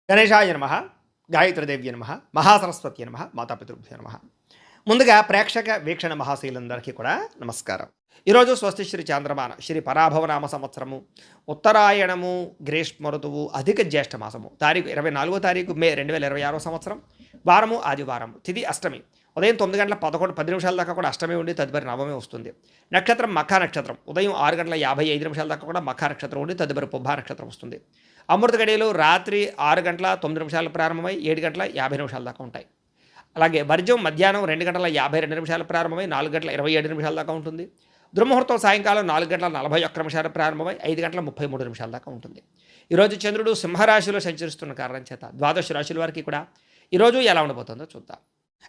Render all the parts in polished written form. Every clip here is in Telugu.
గణేశాయ నమః, గాయత్రీదేవ్య నమః, మహాసరస్వతి నమః, మాతాపితృభ్యో నమః. ముందుగా ప్రేక్షక వీక్షణ మహాశీలందరికీ కూడా నమస్కారం. ఈరోజు స్వస్తి శ్రీ చాంద్రమాన శ్రీ పరాభవనామ సంవత్సరము ఉత్తరాయణము గ్రీష్మ ఋతువు అధిక జ్యేష్ఠ మాసము తారీఖు 24వ తారీఖు మే 2026 సంవత్సరం వారము ఆదివారం తిథి అష్టమి ఉదయం 9 గంటల 11:10 దాకా కూడా అష్టమి ఉండి తదుపరి నవమి వస్తుంది. నక్షత్రం మఖా నక్షత్రం ఉదయం 6 గంటల 55 దాకా కూడా మఖా నక్షత్రం ఉండి తదుపరి పుబ్బా నక్షత్రం వస్తుంది. అమృత గడియలు రాత్రి 6 గంటల 9 ప్రారంభమై 7 గంటల 50 దాకా ఉంటాయి. అలాగే వర్జం మధ్యాహ్నం 2 గంటల 52 ప్రారంభమై 4 గంటల 27 దాకా ఉంటుంది. దుర్ముహూర్తం సాయంకాలం 4 గంటల 41 ప్రారంభమై 5 గంటల 33 దాకా ఉంటుంది. ఈరోజు చంద్రుడు సింహరాశిలో సంచరిస్తున్న కారణం చేత ద్వాదశ రాశుల వారికి కూడా ఈరోజు ఎలా ఉండబోతుందో చూద్దాం.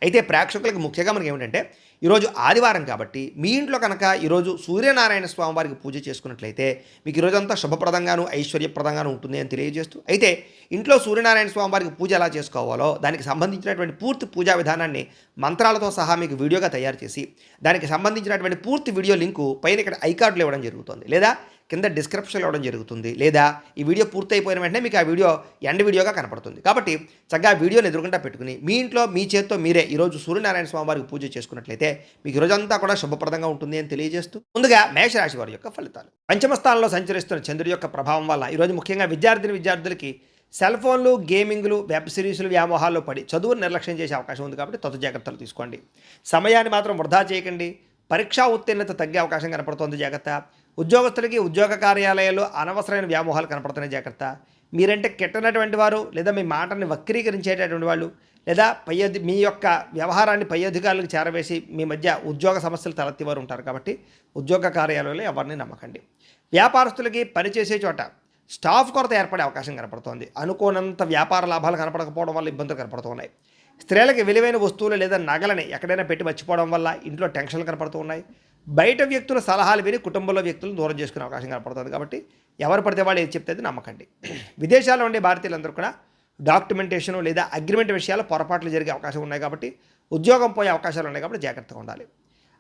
అయితే ప్రేక్షకులకు ముఖ్యంగా మనకి ఏమిటంటే ఈరోజు ఆదివారం కాబట్టి మీ ఇంట్లో కనుక ఈరోజు సూర్యనారాయణ స్వామి వారికి పూజ చేసుకున్నట్లయితే మీకు ఈరోజంతా శుభప్రదంగాను ఐశ్వర్యప్రదంగాను ఉంటుంది అని తెలియజేస్తూ, అయితే ఇంట్లో సూర్యనారాయణ స్వామి వారికి పూజ ఎలా చేసుకోవాలో దానికి సంబంధించినటువంటి పూర్తి పూజా విధానాన్ని మంత్రాలతో సహా మీకు వీడియోగా తయారు చేసి దానికి సంబంధించినటువంటి పూర్తి వీడియో లింకు పైన ఇక్కడ ఐకార్డులో ఇవ్వడం జరుగుతుంది, లేదా కింద డిస్క్రిప్షన్లో ఇవ్వడం జరుగుతుంది, లేదా ఈ వీడియో పూర్తి అయిపోయిన వెంటనే మీకు ఆ వీడియో ఎండ్ వీడియోగా కనపడుతుంది. కాబట్టి చక్కగా వీడియోని ఎదురుకుండా పెట్టుకుని మీ ఇంట్లో మీ చేత్తో మీరే ఈరోజు సూర్యనారాయణ స్వామి వారికి పూజ చేసుకున్నట్లయితే మీకు ఈరోజంతా కూడా శుభప్రదంగా ఉంటుంది అని తెలియజేస్తూ, ముందుగా మేషరాశి వారి యొక్క ఫలితాలు. పంచమ స్థానంలో సంచరిస్తున్న చంద్రుడి యొక్క ప్రభావం వల్ల ఈరోజు ముఖ్యంగా విద్యార్థులకి సెల్ ఫోన్లు, గేమింగ్లు, వెబ్ సిరీస్లు వ్యామోహాల్లో పడి చదువును నిర్లక్ష్యం చేసే అవకాశం ఉంది. కాబట్టి తొత్తు జాగ్రత్తలు తీసుకోండి. సమయాన్ని మాత్రం వృధా చేయకండి. పరీక్షా ఉత్తీర్ణత తగ్గే అవకాశం కనపడుతోంది, జాగ్రత్త. ఉద్యోగస్తులకి ఉద్యోగ కార్యాలయాల్లో అనవసరమైన వ్యామోహాలు కనపడుతున్నాయి, జాగ్రత్త. మీరంటే కెట్టనటువంటి వారు, లేదా మీ మాటని వక్రీకరించేటటువంటి వాళ్ళు, లేదా మీ యొక్క వ్యవహారాన్ని పై అధికారులకు చేరవేసి మీ మధ్య ఉద్యోగ సమస్యలు తలెత్తేవారు ఉంటారు. కాబట్టి ఉద్యోగ కార్యాలయంలో ఎవరిని నమ్మకండి. వ్యాపారస్తులకి పనిచేసే చోట స్టాఫ్ కొరత ఏర్పడే అవకాశం కనపడుతోంది. అనుకోనంత వ్యాపార లాభాలు కనపడకపోవడం వల్ల ఇబ్బందులు కనపడుతున్నాయి. స్త్రీలకి విలువైన వస్తువులు లేదా నగలని ఎక్కడైనా పెట్టి మర్చిపోవడం వల్ల ఇంట్లో టెన్షన్లు కనపడుతూ ఉన్నాయి. బయట వ్యక్తుల సలహాలు విని కుటుంబంలో వ్యక్తులను దూరం చేసుకునే అవకాశం కనపడుతుంది. కాబట్టి ఎవరు పడితే వాళ్ళు ఏది చెప్తే అది నమ్మకండి. విదేశాల్లో ఉండే భారతీయులందరూ కూడా డాక్యుమెంటేషన్ లేదా అగ్రిమెంట్ విషయాల్లో పొరపాట్లు జరిగే అవకాశం ఉన్నాయి. కాబట్టి ఉద్యోగం పోయే అవకాశాలు ఉన్నాయి. కాబట్టి జాగ్రత్తగా ఉండాలి.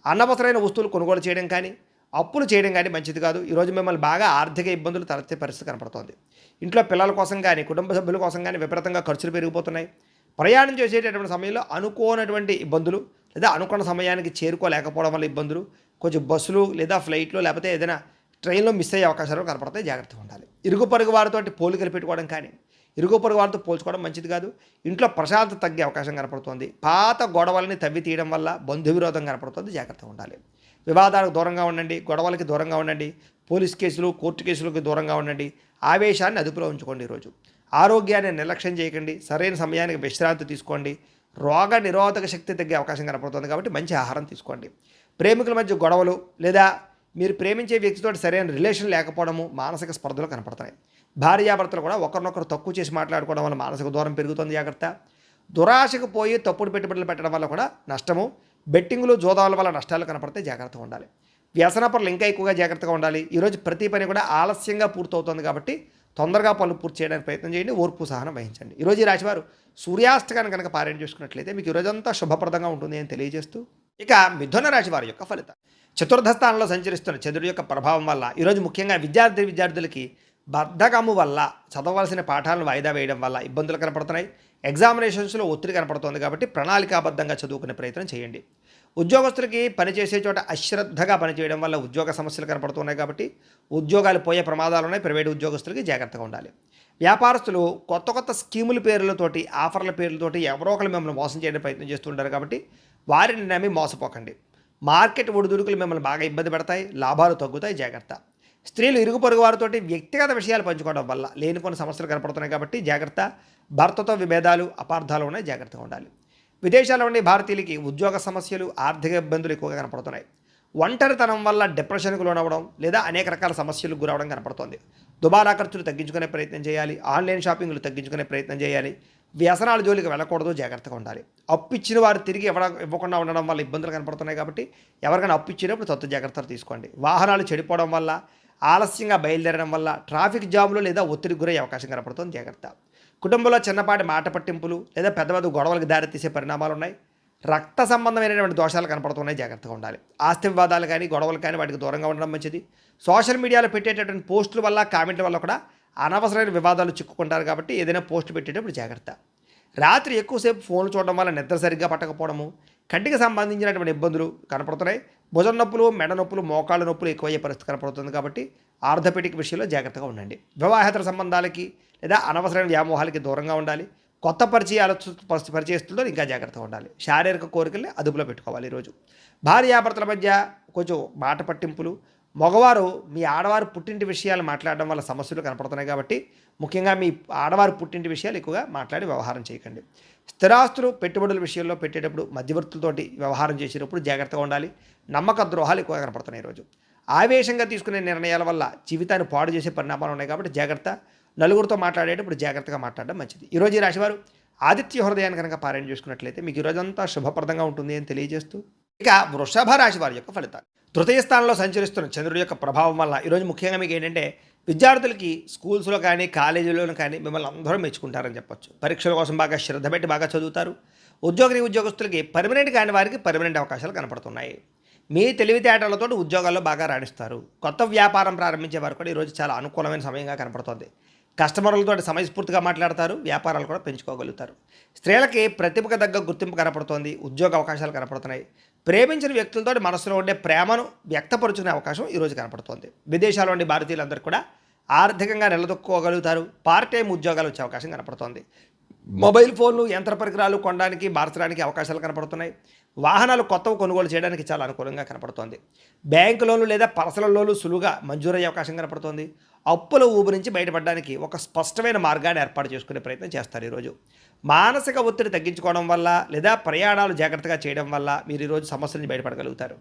అనవసరమైన వస్తువులు కొనుగోలు చేయడం కానీ అప్పులు చేయడం కానీ మంచిది కాదు. ఈరోజు మిమ్మల్ని బాగా ఆర్థిక ఇబ్బందులు తలెత్తే పరిస్థితి కనపడుతోంది. ఇంట్లో పిల్లల కోసం కానీ కుటుంబ సభ్యుల కోసం కానీ విపరీతంగా ఖర్చులు పెరిగిపోతున్నాయి. ప్రయాణం చేసేటటువంటి సమయంలో అనుకోనటువంటి ఇబ్బందులు, లేదా అనుకున్న సమయానికి చేరుకోలేకపోవడం వల్ల ఇబ్బందులు, కొంచెం బస్సులు లేదా ఫ్లైట్లో లేకపోతే ఏదైనా ట్రైన్లో మిస్ అయ్యే అవకాశాలు కనపడతాయి, జాగ్రత్తగా ఉండాలి. ఇరుగు పొరుగు వారితో పోలికలు పెట్టుకోవడం కానీ ఇరుగు పొరుగు వారితో పోల్చుకోవడం మంచిది కాదు. ఇంట్లో ప్రశాంతత తగ్గే అవకాశం కనపడుతుంది. పాత గొడవలని తవ్వి తీయడం వల్ల బంధు విరోధం కనపడుతుంది, జాగ్రత్తగా ఉండాలి. వివాదాలకు దూరంగా ఉండండి. గొడవలకి దూరంగా ఉండండి. పోలీస్ కేసులు, కోర్టు కేసులకు దూరంగా ఉండండి. ఆవేశాన్ని అదుపులో ఉంచుకోండి. ఈరోజు ఆరోగ్యాన్ని నిర్లక్ష్యం చేయకండి. సరైన సమయానికి విశ్రాంతి తీసుకోండి. రోగ నిరోధక శక్తి తగ్గే అవకాశం కనపడుతుంది. కాబట్టి మంచి ఆహారం తీసుకోండి. ప్రేమికుల మధ్య గొడవలు, లేదా మీరు ప్రేమించే వ్యక్తితో సరైన రిలేషన్ లేకపోవడము మానసిక స్పర్ధలు కనపడుతున్నాయి. భార్యాభర్తలు కూడా ఒకరినొకరు తక్కువ చేసి మాట్లాడుకోవడం వల్ల మానసిక దూరం పెరుగుతుంది, జాగ్రత్త. దురాశకు పోయి తప్పుడు పెట్టుబడులు పెట్టడం వల్ల కూడా నష్టము. బెట్టింగులు, జోదాల వల్ల నష్టాలు కనపడితే జాగ్రత్తగా ఉండాలి. వ్యసన పనులు ఇంకా ఎక్కువగా జాగ్రత్తగా ఉండాలి. ఈరోజు ప్రతి పని కూడా ఆలస్యంగా పూర్తవుతుంది. కాబట్టి తొందరగా పనులు పూర్తి చేయడానికి ప్రయత్నం చేయండి. ఓర్పు సహనం వహించండి. ఈరోజు ఈ రాశివారు సూర్యాస్తకాన్ని కనుక పారాయణ చేసుకున్నట్లయితే మీకు ఈరోజంతా శుభప్రదంగా ఉంటుంది అని తెలియజేస్తూ, ఇక మిథున రాశి వారి యొక్క ఫలితం. చతుర్థ స్థానంలో సంచరిస్తున్న చంద్రుడి యొక్క ప్రభావం వల్ల ఈరోజు ముఖ్యంగా విద్యార్థులకి బద్ధకము వల్ల చదవలసిన పాఠాలను వాయిదా వేయడం వల్ల ఇబ్బందులు కనపడుతున్నాయి. ఎగ్జామినేషన్స్లో ఒత్తిడి కనపడుతుంది. కాబట్టి ప్రణాళికాబద్ధంగా చదువుకునే ప్రయత్నం చేయండి. ఉద్యోగస్తులకి పనిచేసే చోట అశ్రద్ధగా పనిచేయడం వల్ల ఉద్యోగ సమస్యలు కనపడుతున్నాయి. కాబట్టి ఉద్యోగాలు పోయే ప్రమాదాలు ఉన్నాయి. ప్రైవేటు ఉద్యోగస్తులకి జాగ్రత్తగా ఉండాలి. వ్యాపారస్తులు కొత్త స్కీముల పేర్లతోటి, ఆఫర్ల పేర్లతోటి ఎవరో ఒకరు మిమ్మల్ని మోసం చేయడానికి ప్రయత్నం చేస్తుంటారు. కాబట్టి వారిని నమ్మి మోసపోకండి. మార్కెట్ ఒడిదుడుకులు మిమ్మల్ని బాగా ఇబ్బంది పెడతాయి. లాభాలు తగ్గుతాయి, జాగ్రత్త. స్త్రీలు ఇరుగు పొరుగు వారితోటి వ్యక్తిగత విషయాలు పంచుకోవడం వల్ల లేనిపోని సమస్యలు కనపడుతున్నాయి. కాబట్టి జాగ్రత్త. భర్తతో విభేదాలు, అపార్థాలు ఉన్నాయి, జాగ్రత్తగా ఉండాలి. విదేశాల్లో ఉండే భారతీయులకి ఉద్యోగ సమస్యలు, ఆర్థిక ఇబ్బందులు ఎక్కువగా కనపడుతున్నాయి. ఒంటరితనం వల్ల డిప్రెషన్కు లోనవ్వడం, లేదా అనేక రకాల సమస్యలకు గురవడం కనపడుతోంది. దుబారా ఖర్చులు తగ్గించుకునే ప్రయత్నం చేయాలి. ఆన్లైన్ షాపింగ్లు తగ్గించుకునే ప్రయత్నం చేయాలి. వ్యసనాల జోలికి వెళ్ళకూడదు, జాగ్రత్తగా ఉండాలి. అప్పు ఇచ్చిన వారు తిరిగి ఇవ్వకుండా ఉండడం వల్ల ఇబ్బందులు కనపడుతున్నాయి. కాబట్టి ఎవరికైనా అప్పు ఇచ్చినప్పుడు తత్తు జాగ్రత్తలు తీసుకోండి. వాహనాలు చెడిపోవడం వల్ల, ఆలస్యంగా బయలుదేరడం వల్ల ట్రాఫిక్ జాములు లేదా ఒత్తిడికి గురయ్యే అవకాశం కనపడుతుంది, జాగ్రత్త. కుటుంబంలో చిన్నపాటి మాట పట్టింపులు లేదా పెద్ద పెద్ద గొడవలకు దారితీసే పరిణామాలు ఉన్నాయి. రక్త సంబంధమైనటువంటి దోషాలు కనపడుతున్నాయి, జాగ్రత్తగా ఉండాలి. ఆస్తి వివాదాలు కానీ గొడవలు కానీ వాటికి దూరంగా ఉండడం మంచిది. సోషల్ మీడియాలో పెట్టేటటువంటి పోస్టుల వల్ల, కామెంట్ల వల్ల కూడా అనవసరమైన వివాదాలు చిక్కుకుంటారు కాబట్టి ఏదైనా పోస్ట్ పెట్టేటప్పుడు జాగ్రత్త. రాత్రి ఎక్కువసేపు ఫోన్లు చూడడం వల్ల నిద్ర సరిగ్గా పట్టకపోవడము, కంటికి సంబంధించినటువంటి ఇబ్బందులు కనపడుతున్నాయి. భుజం నొప్పులు, మెడ నొప్పులు, మోకాళ్ళ నొప్పులు ఎక్కువయ్యే పరిస్థితి కనపడుతుంది కాబట్టి ఆర్థోపెడిక్ విషయంలో జాగ్రత్తగా ఉండండి. వివాహేతర సంబంధాలకి లేదా అనవసరమైన వ్యామోహాలకి దూరంగా ఉండాలి. కొత్త పరిచయస్తులతో ఇంకా జాగ్రత్తగా ఉండాలి. శారీరక కోరికల్ని అదుపులో పెట్టుకోవాలి. ఈరోజు భార్యాభర్తల మధ్య కొంచెం మాట పట్టింపులు, మగవారు మీ ఆడవారు పుట్టింటి విషయాలు మాట్లాడడం వల్ల సమస్యలు కనపడుతున్నాయి కాబట్టి ముఖ్యంగా మీ ఆడవారు పుట్టింటి విషయాలు ఎక్కువగా మాట్లాడి వ్యవహారం చేయకండి. స్థిరాస్తులు పెట్టుబడుల విషయంలో పెట్టేటప్పుడు మధ్యవర్తులతోటి వ్యవహారం చేసేటప్పుడు జాగ్రత్తగా ఉండాలి. నమ్మక ద్రోహాలు ఎక్కువగా కనపడుతున్నాయి. ఈరోజు ఆవేశంగా తీసుకునే నిర్ణయాల వల్ల జీవితాన్ని పాడు చేసే పరిణామాలు ఉన్నాయి కాబట్టి జాగ్రత్త. నలుగురితో మాట్లాడేటప్పుడు జాగ్రత్తగా మాట్లాడడం మంచిది. ఈరోజు ఈ రాశివారు ఆదిత్య హృదయాన్ని కనుక పారాయణ చేసుకున్నట్లయితే మీకు ఈరోజంతా శుభప్రదంగా ఉంటుంది అని తెలియజేస్తూ, ఇక వృషభ రాశి వారి యొక్క ఫలితాలు. తృతీయ స్థానంలో సంచరిస్తున్న చంద్రుడి యొక్క ప్రభావం వల్ల ఈరోజు ముఖ్యంగా మీకు ఏంటంటే విద్యార్థులకి స్కూల్స్లో కానీ కాలేజీలోనూ కానీ మిమ్మల్ని అందరూ మెచ్చుకుంటారని చెప్పొచ్చు. పరీక్షల కోసం బాగా శ్రద్ధ పెట్టి బాగా చదువుతారు. ఉద్యోగస్తులకి పర్మనెంట్ కాని వారికి పర్మనెంట్ అవకాశాలు కనపడుతున్నాయి. మీ తెలివితేటలతో ఉద్యోగాల్లో బాగా రాణిస్తారు. కొత్త వ్యాపారం ప్రారంభించే వారు కూడా ఈరోజు చాలా అనుకూలమైన సమయంగా కనపడుతుంది. కస్టమర్లతో సమయస్ఫూర్తిగా మాట్లాడతారు. వ్యాపారాలు కూడా పెంచుకోగలుగుతారు. స్త్రీలకి ప్రతిభకు తగ్గ గుర్తింపు కనపడుతోంది. ఉద్యోగ అవకాశాలు కనపడుతున్నాయి. ప్రేమించిన వ్యక్తులతో మనసులో ఉండే ప్రేమను వ్యక్తపరుచుకునే అవకాశం ఈరోజు కనపడుతోంది. విదేశాల్లో ఉండే భారతీయులందరూ కూడా ఆర్థికంగా నిలదొక్కుకోగలుగుతారు. పార్ట్ టైం ఉద్యోగాలు వచ్చే అవకాశం కనపడుతోంది. మొబైల్ ఫోన్లు, యంత్ర పరికరాలు కొనడానికి, మార్చడానికి అవకాశాలు కనపడుతున్నాయి. వాహనాలు కొత్తవి కొనుగోలు చేయడానికి చాలా అనుకూలంగా కనపడుతోంది. బ్యాంకు లోన్లు లేదా పర్సనల్ లోన్లు సులువుగా మంజూరయ్యే అవకాశం కనపడుతోంది. అప్పుల ఊబి నుంచి బయటపడడానికి ఒక స్పష్టమైన మార్గాన్ని ఏర్పాటు చేసుకునే ప్రయత్నం చేస్తారు. ఈరోజు మానసిక ఒత్తిడి తగ్గించుకోవడం వల్ల లేదా ప్రయాణాలు జాగ్రత్తగా చేయడం వల్ల మీరు ఈరోజు సమస్యల నుంచి బయటపడగలుగుతారు.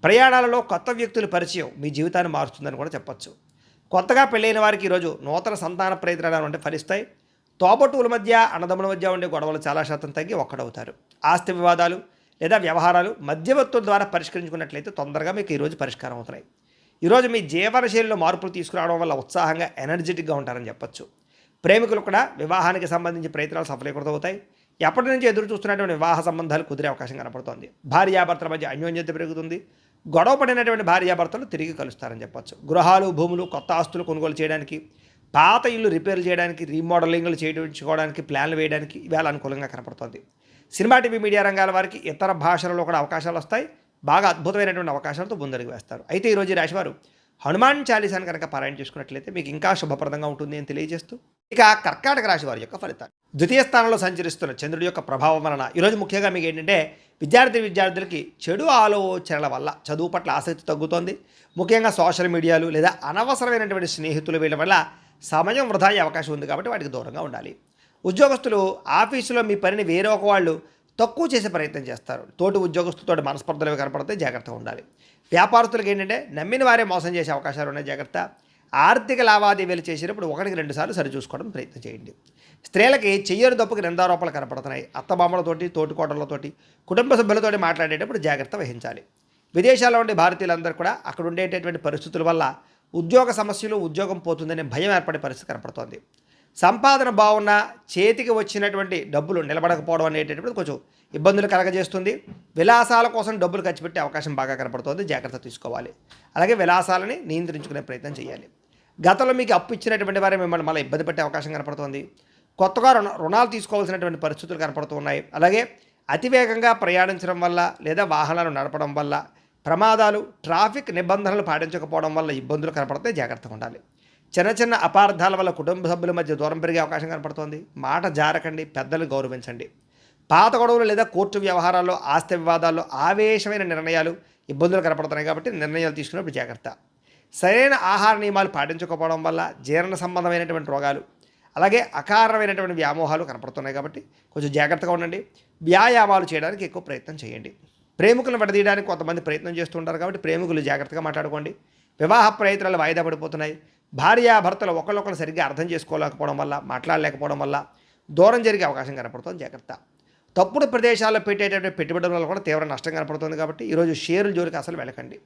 ప్రయాణాలలో కొత్త వ్యక్తుల పరిచయం మీ జీవితాన్ని మారుస్తుందని కూడా చెప్పచ్చు. కొత్తగా పెళ్ళైన వారికి ఈరోజు నూతన సంతాన ప్రయత్నాలు అంటే ఫలిస్తాయి. తోబట్టువుల మధ్య, అన్నదమ్ముల మధ్య ఉండే గొడవలు చాలా శాతం తగ్గి ఒక్కడవుతారు. ఆస్తి వివాదాలు లేదా వ్యవహారాలు మధ్యవర్తుల ద్వారా పరిష్కరించుకున్నట్లయితే తొందరగా మీకు ఈరోజు పరిష్కారం అవుతున్నాయి. ఈరోజు మీ జీవనశైలిలో మార్పులు తీసుకురావడం వల్ల ఉత్సాహంగా ఎనర్జెటిక్గా ఉంటారని చెప్పొచ్చు. ప్రేమికులు కూడా వివాహానికి సంబంధించి ప్రయత్నాలు సఫలీకృతమవుతాయి. ఎప్పటి నుంచి ఎదురు చూస్తున్నటువంటి వివాహ సంబంధాలు కుదిరే అవకాశం కనపడుతోంది. భార్యాభర్తల మధ్య అన్యోన్యత పెరుగుతుంది. గొడవ పడినటువంటి భార్యాభర్తలు తిరిగి కలుస్తారని చెప్పొచ్చు. గృహాలు, భూములు, కొత్త ఆస్తులు కొనుగోలు చేయడానికి, పాత ఇల్లు రిపేర్లు చేయడానికి, రీమోడలింగ్లు చేయించుకోవడానికి ప్లాన్లు వేయడానికి ఇవాళ అనుకూలంగా కనపడుతోంది. సినిమా, టీవీ, మీడియా రంగాల వారికి ఇతర భాషలలో కూడా అవకాశాలు వస్తాయి. బాగా అద్భుతమైనటువంటి అవకాశాలతో ముందడుగు వేస్తారు. అయితే ఈరోజు ఈ రాశివారు హనుమాన్ చాలీసాను కనుక పారాయణ చేసుకున్నట్లయితే మీకు ఇంకా శుభప్రదంగా ఉంటుంది అని తెలియజేస్తూ, ఇక కర్కాటక రాశి వారి యొక్క ఫలితాలు. ద్వితీయ స్థానంలో సంచరిస్తున్న చంద్రుడి యొక్క ప్రభావం వలన ఈరోజు ముఖ్యంగా మీకు ఏంటంటే విద్యార్థులకి చెడు ఆలోచనల వల్ల చదువు పట్ల ఆసక్తి తగ్గుతోంది. ముఖ్యంగా సోషల్ మీడియాలు లేదా అనవసరమైనటువంటి స్నేహితులు వీళ్ళ వల్ల సమయం వృధా అయ్యే అవకాశం ఉంది కాబట్టి వాటికి దూరంగా ఉండాలి. ఉద్యోగస్తులు ఆఫీసులో మీ పనిని వేరే ఒక వాళ్ళు తక్కువ చేసే ప్రయత్నం చేస్తారు. తోటి ఉద్యోగస్తులతో మనస్పర్ధలు కనపడితే జాగ్రత్తగా ఉండాలి. వ్యాపారస్తులకు ఏంటంటే నమ్మిన వారే మోసం చేసే అవకాశాలు ఉన్నాయి. జాగ్రత్త. ఆర్థిక లావాదేవీలు చేసేటప్పుడు 1-2 సార్లు సరిచూసుకోవడం ప్రయత్నం చేయండి. స్త్రీలకి చెయ్యరు తప్పుకి నిందారోపణలు కనపడుతున్నాయి. అత్తమామలతోటి, తోటికోటలతోటి, కుటుంబ సభ్యులతోటి మాట్లాడేటప్పుడు జాగ్రత్త వహించాలి. విదేశాల్లో ఉండే భారతీయులందరూ కూడా అక్కడ ఉండేటటువంటి పరిస్థితుల వల్ల ఉద్యోగ సమస్యలు, ఉద్యోగం పోతుందనే భయం ఏర్పడే పరిస్థితి కనపడుతోంది. సంపాదన బాగున్నా చేతికి వచ్చినటువంటి డబ్బులు నిలబడకపోవడం అనేటటువంటి కొంచెం ఇబ్బందులు కలగజేస్తుంది. విలాసాల కోసం డబ్బులు ఖర్చు పెట్టే అవకాశం బాగా కనపడుతుంది. జాగ్రత్త తీసుకోవాలి. అలాగే విలాసాలని నియంత్రించుకునే ప్రయత్నం చేయాలి. గతంలో మీకు అప్పు ఇచ్చినటువంటి వారే మిమ్మల్ని మళ్ళీ ఇబ్బంది పెట్టే అవకాశం కనపడుతుంది. కొత్తగా రుణాలు తీసుకోవాల్సినటువంటి పరిస్థితులు కనపడుతున్నాయి. అలాగే అతివేగంగా ప్రయాణించడం వల్ల లేదా వాహనాలు నడపడం వల్ల ప్రమాదాలు, ట్రాఫిక్ నిబంధనలు పాటించకపోవడం వల్ల ఇబ్బందులు కనపడితే జాగ్రత్తగా ఉండాలి. చిన్న చిన్న అపార్థాల వల్ల కుటుంబ సభ్యుల మధ్య దూరం పెరిగే అవకాశం కనపడుతోంది. మాట జారకండి, పెద్దలు గౌరవించండి. పాత గొడవలు లేదా కోర్టు వ్యవహారాల్లో, ఆస్తి వివాదాల్లో ఆవేశమైన నిర్ణయాలు, ఇబ్బందులు కనపడుతున్నాయి కాబట్టి నిర్ణయాలు తీసుకున్నప్పుడు జాగ్రత్త. సరైన ఆహార నియమాలు పాటించకపోవడం వల్ల జీర్ణ సంబంధమైనటువంటి రోగాలు, అలాగే అకారణమైనటువంటి వ్యామోహాలు కనపడుతున్నాయి కాబట్టి కొంచెం జాగ్రత్తగా ఉండండి. వ్యాయామాలు చేయడానికి ఎక్కువ ప్రయత్నం చేయండి. ప్రేమికులను విడదీయడానికి కొంతమంది ప్రయత్నం చేస్తుంటారు కాబట్టి ప్రేమికులు జాగ్రత్తగా మాట్లాడుకోండి. వివాహ ప్రయత్నాలు వాయిదా పడిపోతున్నాయి. భార్యాభర్తలు ఒకళ్ళొకరు సరిగ్గా అర్థం చేసుకోలేకపోవడం వల్ల, మాట్లాడలేకపోవడం వల్ల దూరం జరిగే అవకాశం కనపడుతుంది. జాగ్రత్త. తప్పుడు ప్రదేశాల్లో పెట్టేటటువంటి పెట్టుబడుల వల్ల కూడా తీవ్ర నష్టం కనపడుతుంది కాబట్టి ఈరోజు షేర్ల జోలికి అసలు వెళ్ళకండి.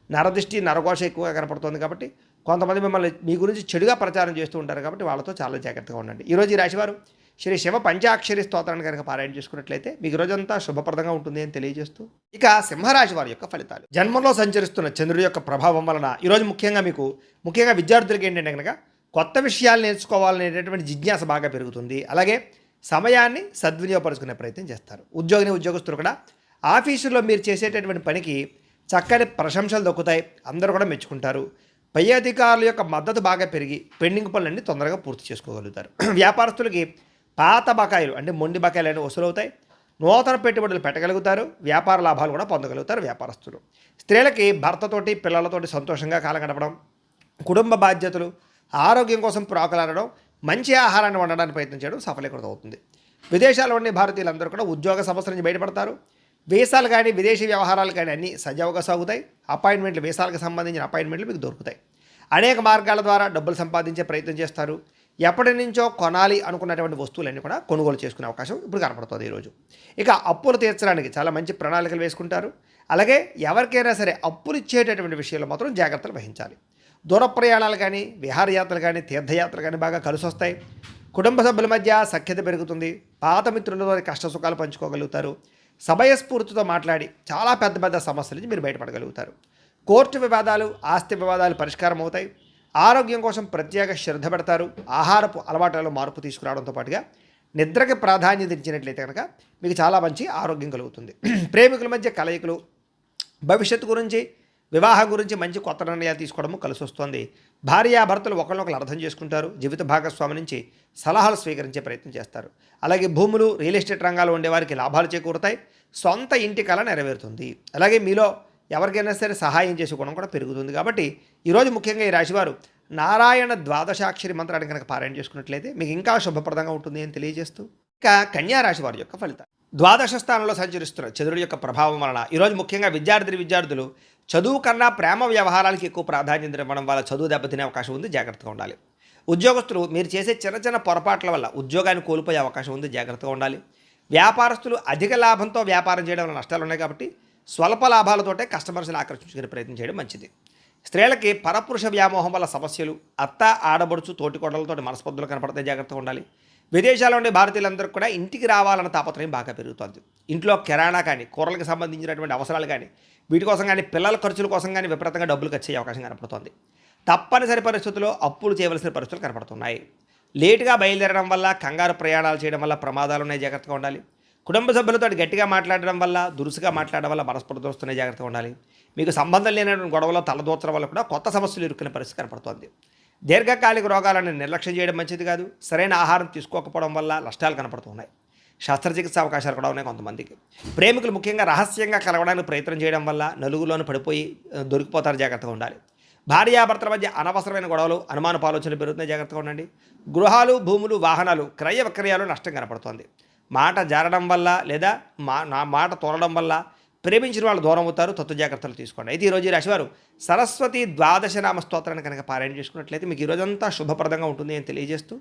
నరదృష్టి, నరఘోష ఎక్కువగా కనపడుతుంది కాబట్టి కొంతమంది మిమ్మల్ని మీ గురించి చెడుగా ప్రచారం చేస్తూ ఉంటారు కాబట్టి వాళ్ళతో చాలా జాగ్రత్తగా ఉండండి. ఈరోజు ఈ రాశివారు శ్రీ శివ పంచాక్షరి స్తోత్రాన్ని కనుక పారాయణ చేసుకున్నట్లయితే మీకు రోజంతా శుభప్రదంగా ఉంటుంది అని తెలియజేస్తూ, ఇక సింహరాశి వారి యొక్క ఫలితాలు. జన్మంలో సంచరిస్తున్న చంద్రుడి యొక్క ప్రభావం వలన ఈరోజు ముఖ్యంగా విద్యార్థులకి ఏంటంటే కనుక కొత్త విషయాలు నేర్చుకోవాలనేటటువంటి జిజ్ఞాస బాగా పెరుగుతుంది. అలాగే సమయాన్ని సద్వినియోగపరుచుకునే ప్రయత్నం చేస్తారు. ఉద్యోగస్తులు కూడా ఆఫీసులో మీరు చేసేటటువంటి పనికి చక్కని ప్రశంసలు దక్కుతాయి. అందరూ కూడా మెచ్చుకుంటారు. పై అధికారుల యొక్క మద్దతు బాగా పెరిగి పెండింగ్ పనులన్నీ తొందరగా పూర్తి చేసుకోగలుగుతారు. వ్యాపారస్తులకి పాత బకాయిలు అంటే మొండి బకాయిలు అనేవి వసూలవుతాయి. నూతన పెట్టుబడులు పెట్టగలుగుతారు. వ్యాపార లాభాలు కూడా పొందగలుగుతారు వ్యాపారస్తులు. స్త్రీలకి భర్తతోటి పిల్లలతోటి సంతోషంగా కాలం గడపడం, కుటుంబ బాధ్యతలు, ఆరోగ్యం కోసం ప్రాకులాడడం, మంచి ఆహారాన్ని వండడానికి ప్రయత్నం చేయడం సఫలీకృతం అవుతుంది. విదేశాల్లో ఉండే భారతీయులందరూ కూడా ఉద్యోగ సమస్యల నుంచి బయటపడతారు. వీసాలు కానీ విదేశీ వ్యవహారాలు కానీ అన్నీ సజావుగా సాగుతాయి. అపాయింట్మెంట్లు, వీసాలకు సంబంధించిన అపాయింట్మెంట్లు మీకు దొరుకుతాయి. అనేక మార్గాల ద్వారా డబ్బులు సంపాదించే ప్రయత్నం చేస్తారు. ఎప్పటి నుంచో కొనాలి అనుకున్నటువంటి వస్తువులన్నీ కూడా కొనుగోలు చేసుకునే అవకాశం ఇప్పుడు కనపడుతుంది ఈరోజు. ఇక అప్పులు తీర్చడానికి చాలా మంచి ప్రణాళికలు వేసుకుంటారు. అలాగే ఎవరికైనా సరే అప్పులు ఇచ్చేటటువంటి విషయంలో మాత్రం జాగ్రత్తలు వహించాలి. దూర ప్రయాణాలు కానీ, విహారయాత్రలు కానీ, తీర్థయాత్రలు కానీ బాగా కలిసి వస్తాయి. కుటుంబ సభ్యుల మధ్య సఖ్యత పెరుగుతుంది. పాత మిత్రులతో కష్ట సుఖాలు పంచుకోగలుగుతారు. సమయస్ఫూర్తితో మాట్లాడి చాలా పెద్ద పెద్ద సమస్యల నుంచి మీరు బయటపడగలుగుతారు. కోర్టు వివాదాలు, ఆస్తి వివాదాలు పరిష్కారం అవుతాయి. ఆరోగ్యం కోసం ప్రత్యేక శ్రద్ధ పెడతారు. ఆహారపు అలవాట్లలో మార్పు తీసుకురావడంతో పాటుగా నిద్రకి ప్రాధాన్యత ఇచ్చినట్లయితే కనుక మీకు చాలా మంచి ఆరోగ్యం కలుగుతుంది. ప్రేమికుల మధ్య కలయికలు, భవిష్యత్తు గురించి, వివాహం గురించి మంచి కొత్త నిర్ణయాలు తీసుకోవడము కలిసి వస్తుంది. భార్యాభర్తలు ఒకరినొకరు అర్థం చేసుకుంటారు. జీవిత భాగస్వామి నుంచి సలహాలు స్వీకరించే ప్రయత్నం చేస్తారు. అలాగే భూములు, రియల్ ఎస్టేట్ రంగాల్లో ఉండేవారికి లాభాలు చేకూరుతాయి. సొంత ఇంటి కళ నెరవేరుతుంది. అలాగే మీలో ఎవరికైనా సరే సహాయం చేసే గుణం కూడా పెరుగుతుంది. కాబట్టి ఈరోజు ముఖ్యంగా ఈ రాశివారు నారాయణ ద్వాదశాక్షరి మంత్రాన్ని కనుక పారాయణ చేసుకున్నట్లయితే మీకు ఇంకా శుభప్రదంగా ఉంటుంది అని తెలియజేస్తూ, ఇక కన్యా రాశి వారి యొక్క ఫలితాలు. ద్వాదశ స్థానంలో సంచరిస్తున్న చంద్రుడి యొక్క ప్రభావం వలన ఈరోజు ముఖ్యంగా విద్యార్థులు చదువు కన్నా ప్రేమ వ్యవహారాలకి ఎక్కువ ప్రాధాన్యత ఇవ్వడం వల్ల చదువు దెబ్బతినే అవకాశం ఉంది. జాగ్రత్తగా ఉండాలి. ఉద్యోగస్తులు మీరు చేసే చిన్న చిన్న పొరపాట్ల వల్ల ఉద్యోగాన్ని కోల్పోయే అవకాశం ఉంది. జాగ్రత్తగా ఉండాలి. వ్యాపారస్తులు అధిక లాభంతో వ్యాపారం చేయడం వల్ల నష్టాలు ఉన్నాయి. కాబట్టి స్వల్ప లాభాలతోటే కస్టమర్స్ని ఆకర్షించుకునే ప్రయత్నం చేయడం మంచిది. స్త్రీలకి పరపురుష వ్యామోహం వల్ల సమస్యలు, అత్త, ఆడబడుచు, తోటికోడలతో మనస్పర్ధలు కనపడితే జాగ్రత్తగా ఉండాలి. విదేశాల్లో ఉండే భారతీయులందరూ కూడా ఇంటికి రావాలన్న తాపత్రయం బాగా పెరుగుతుంది. ఇంట్లో కిరాణా కానీ, కూరలకు సంబంధించినటువంటి అవసరాలు కానీ, వీటి కోసం కానీ, పిల్లల ఖర్చుల కోసం కానీ విపరీతంగా డబ్బులు ఖర్చు అయ్యే అవకాశం కనపడుతుంది. తప్పనిసరి పరిస్థితుల్లో అప్పులు చేయవలసిన పరిస్థితులు కనపడుతున్నాయి. లేటుగా బయలుదేరడం వల్ల, కంగారు ప్రయాణాలు చేయడం వల్ల ప్రమాదాలు ఉన్నాయి. జాగ్రత్తగా ఉండాలి. కుటుంబ సభ్యులతో గట్టిగా మాట్లాడడం వల్ల, దురుసుగా మాట్లాడడం వల్ల మనస్పర్ధలు వస్తున్నాయి. జాగ్రత్తగా ఉండాలి. మీకు సంబంధం లేనటువంటి గొడవలో తలదూర్చడం వల్ల కూడా కొత్త సమస్యలు ఇరుక్కునే పరిస్థితి కనపడుతుంది. దీర్ఘకాలిక రోగాలను నిర్లక్ష్యం చేయడం మంచిది కాదు. సరైన ఆహారం తీసుకోకపోవడం వల్ల నష్టాలు కనపడుతున్నాయి. శస్త్రచికిత్స అవకాశాలు కూడా ఉన్నాయి కొంతమందికి. ప్రేమికులు ముఖ్యంగా రహస్యంగా కలవడానికి ప్రయత్నం చేయడం వల్ల నలుగులోనే పడిపోయి దొరికిపోతారు. జాగ్రత్తగా ఉండాలి. భార్యాభర్తల మధ్య అనవసరమైన గొడవలు, అనుమానపు ఆలోచనలు పెరుగుతున్నాయి. జాగ్రత్తగా ఉండండి. గృహాలు, భూములు, వాహనాలు క్రయ విక్రయాలు నష్టం కనపడుతోంది. మాట జారడం వల్ల లేదా మాట తోలడం వల్ల ప్రేమించిన వాళ్ళు దూరం అవుతారు. తత్వ జాగ్రత్తలు తీసుకోండి. అయితే ఈరోజు ఈ రాశివారు సరస్వతి ద్వాదశనామ స్తోత్రాన్ని కనుక పారాయణ చేసుకున్నట్లయితే మీకు ఈరోజంతా శుభప్రదంగా ఉంటుంది అని తెలియజేస్తూ,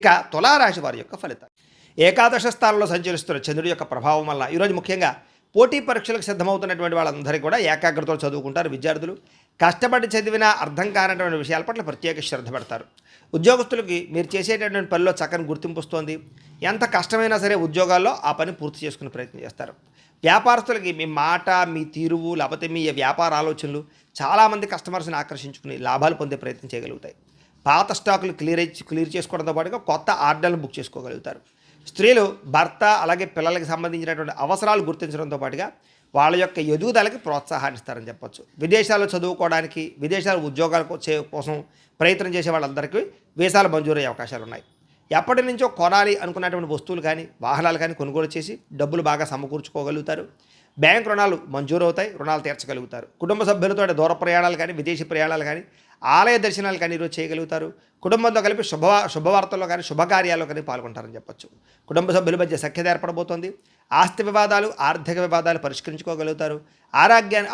ఇక తులారాశి వారి యొక్క ఫలితాలు. ఏకాదశ స్థానంలో సంచరిస్తున్న చంద్రుడి యొక్క ప్రభావం వల్ల ఈరోజు ముఖ్యంగా పోటీ పరీక్షలకు సిద్ధమవుతున్నటువంటి వాళ్ళందరికీ కూడా ఏకాగ్రతతో చదువుకుంటారు. విద్యార్థులు కష్టపడి చదివినా అర్థం కానటువంటి విషయాల పట్ల ప్రత్యేక శ్రద్ధ పెడతారు. ఉద్యోగస్తులకి మీరు చేసేటటువంటి పనిలో చక్కని గుర్తింపు వస్తుంది. ఎంత కష్టమైనా సరే ఉద్యోగాల్లో ఆ పని పూర్తి చేసుకునే ప్రయత్నం చేస్తారు. వ్యాపారస్తులకి మీ మాట, మీ తీరువు, లేకపోతే మీ వ్యాపార ఆలోచనలు చాలామంది కస్టమర్స్ని ఆకర్షించుకుని లాభాలు పొందే ప్రయత్నం చేయగలుగుతాయి. పాత స్టాకులు క్లియర్ చేసుకోవడంతో పాటుగా కొత్త ఆర్డర్లు బుక్ చేసుకోగలుగుతారు. స్త్రీలు భర్త అలాగే పిల్లలకి సంబంధించినటువంటి అవసరాలు గుర్తించడంతో పాటుగా వాళ్ళ యొక్క ఎదుగుదలకి ప్రోత్సాహాన్ని ఇస్తారని చెప్పొచ్చు. విదేశాల్లో చదువుకోవడానికి, విదేశాల ఉద్యోగాల కోసం ప్రయత్నం చేసే వాళ్ళందరికీ వీసాలు మంజూరయ్యే అవకాశాలు ఉన్నాయి. ఎప్పటి నుంచో కొనాలి అనుకున్నటువంటి వస్తువులు కానీ, వాహనాలు కానీ కొనుగోలు చేసి డబ్బులు బాగా సమకూర్చుకోగలుగుతారు. బ్యాంక్ రుణాలు మంజూరు అవుతాయి. రుణాలు తీర్చగలుగుతారు. కుటుంబ సభ్యులతో దూర ప్రయాణాలు కానీ, విదేశీ ప్రయాణాలు కానీ, ఆలయ దర్శనాలు కానీ ఈరోజు చేయగలుగుతారు. కుటుంబంతో కలిపి శుభవార్తల్లో కానీ, శుభకార్యాల్లో కానీ పాల్గొంటారని చెప్పొచ్చు. కుటుంబ సభ్యుల మధ్య సఖ్యత ఏర్పడబోతోంది. ఆస్తి వివాదాలు, ఆర్థిక వివాదాలు పరిష్కరించుకోగలుగుతారు.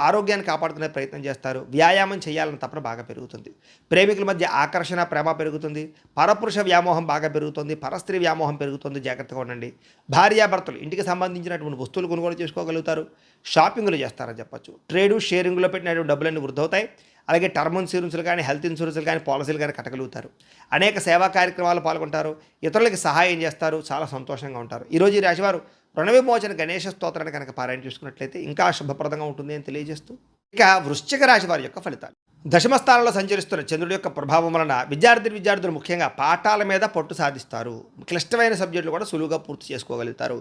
ఆరోగ్యాన్ని కాపాడుకునే ప్రయత్నం చేస్తారు. వ్యాయామం చేయాలని తపన బాగా పెరుగుతుంది. ప్రేమికుల మధ్య ఆకర్షణ, ప్రేమ పెరుగుతుంది. పరపురుష వ్యామోహం బాగా పెరుగుతుంది. పరస్త్రీ వ్యామోహం పెరుగుతుంది. జాగ్రత్తగా ఉండండి. భార్యాభర్తలు ఇంటికి సంబంధించినటువంటి వస్తువులు కొనుగోలు చేసుకోగలుగుతారు. షాపింగ్లు చేస్తారని చెప్పొచ్చు. ట్రేడు, షేరింగ్లో పెట్టినటువంటి డబ్బులన్నీ వృద్ధి అవుతాయి. అలాగే టర్మ్ ఇన్సూరెన్స్లు కానీ, హెల్త్ ఇన్సూరెన్స్లు కానీ, పాలసీలు కానీ కట్టగలుగుతారు. అనేక సేవా కార్యక్రమాలు పాల్గొంటారు. ఇతరులకి సహాయం చేస్తారు. చాలా సంతోషంగా ఉంటారు. ఈరోజు ఈ రాశివారు రుణ విమోచన గణేష స్తోత్రాన్ని కనుక పారాయణ చేసుకున్నట్లయితే ఇంకా శుభప్రదంగా ఉంటుంది అని తెలియజేస్తూ, ఇక వృశ్చిక రాశి వారి యొక్క ఫలితాలు. దశమ స్థానంలో సంచరిస్తున్న చంద్రుడి యొక్క ప్రభావం వలన విద్యార్థులు ముఖ్యంగా పాఠాల మీద పట్టు సాధిస్తారు. క్లిష్టమైన సబ్జెక్టులు కూడా సులువుగా పూర్తి చేసుకోగలుగుతారు.